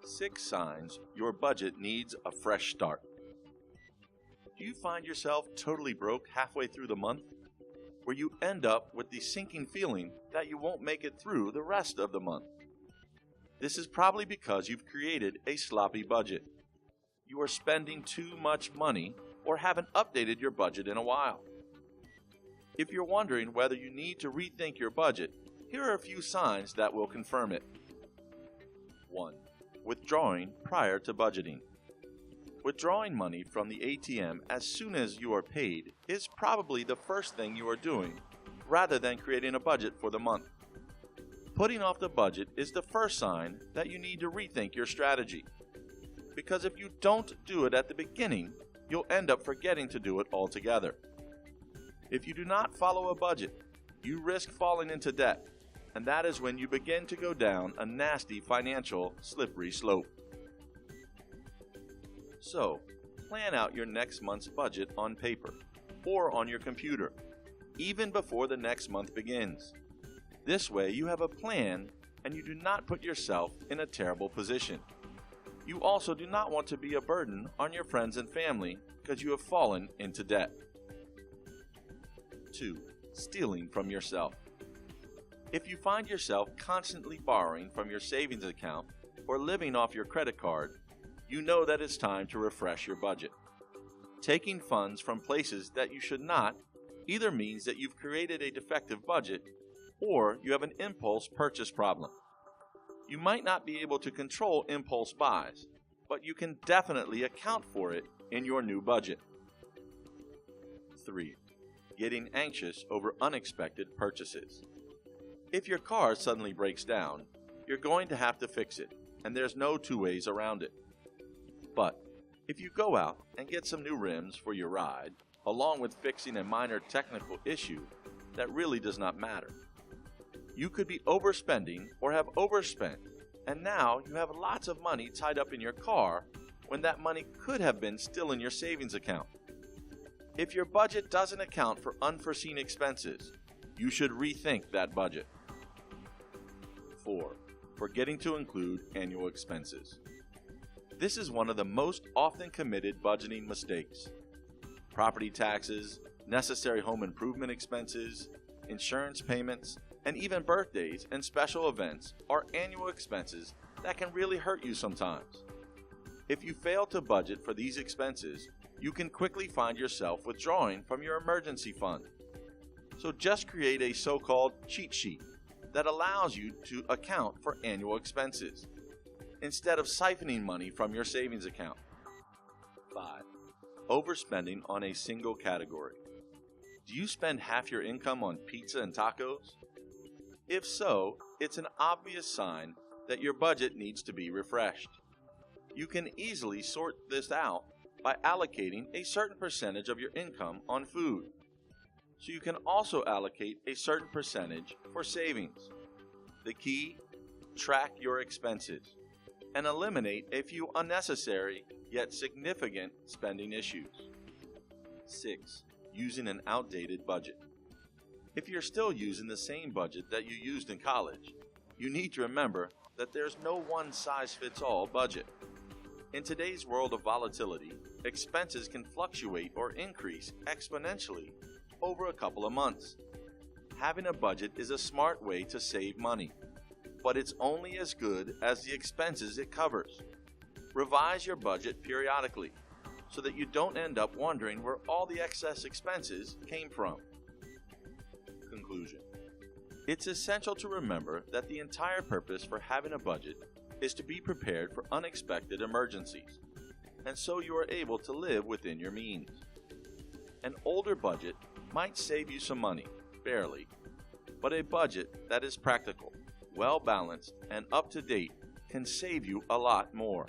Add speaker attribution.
Speaker 1: 6 signs your budget needs a fresh start. Do you find yourself totally broke halfway through the month, where you end up with the sinking feeling that you won't make it through the rest of the month? This is probably because you've created a sloppy budget. You are spending too much money or haven't updated your budget in a while. If you're wondering whether you need to rethink your budget, here are a few signs that will confirm it. 1. Withdrawing prior to budgeting. Withdrawing money from the ATM as soon as you are paid is probably the first thing you are doing, rather than creating a budget for the month. Putting off the budget is the first sign that you need to rethink your strategy. Because if you don't do it at the beginning, you'll end up forgetting to do it altogether. If you do not follow a budget, you risk falling into debt, and that is when you begin to go down a nasty financial slippery slope. So, plan out your next month's budget on paper or on your computer, even before the next month begins. This way you have a plan and you do not put yourself in a terrible position. You also do not want to be a burden on your friends and family because you have fallen into debt. 2. Stealing from yourself. If you find yourself constantly borrowing from your savings account or living off your credit card, you know that it's time to refresh your budget. Taking funds from places that you should not either means that you've created a defective budget or you have an impulse purchase problem. You might not be able to control impulse buys, but you can definitely account for it in your new budget. 3. Getting anxious over unexpected purchases. If your car suddenly breaks down, you're going to have to fix it, and there's no two ways around it. But if you go out and get some new rims for your ride, along with fixing a minor technical issue, that really does not matter. You could be overspending or have overspent, and now you have lots of money tied up in your car when that money could have been still in your savings account. If your budget doesn't account for unforeseen expenses, you should rethink that budget. 4. Forgetting to include annual expenses. This is one of the most often committed budgeting mistakes. Property taxes, necessary home improvement expenses, insurance payments, and even birthdays and special events are annual expenses that can really hurt you sometimes. If you fail to budget for these expenses, you can quickly find yourself withdrawing from your emergency fund. So just create a so-called cheat sheet that allows you to account for annual expenses, instead of siphoning money from your savings account. 5. Overspending on a single category. Do you spend half your income on pizza and tacos? If so, it's an obvious sign that your budget needs to be refreshed. You can easily sort this out by allocating a certain percentage of your income on food. So you can also allocate a certain percentage for savings. The key: track your expenses and eliminate a few unnecessary yet significant spending issues. 6. Using an outdated budget. If you're still using the same budget that you used in college, you need to remember that there's no one-size-fits-all budget. In today's world of volatility, expenses can fluctuate or increase exponentially over a couple of months. Having a budget is a smart way to save money, but it's only as good as the expenses it covers. Revise your budget periodically so that you don't end up wondering where all the excess expenses came from. Conclusion. It's essential to remember that the entire purpose for having a budget is to be prepared for unexpected emergencies, and so you are able to live within your means. An older budget might save you some money, barely, but a budget that is practical, well-balanced, and up-to-date can save you a lot more.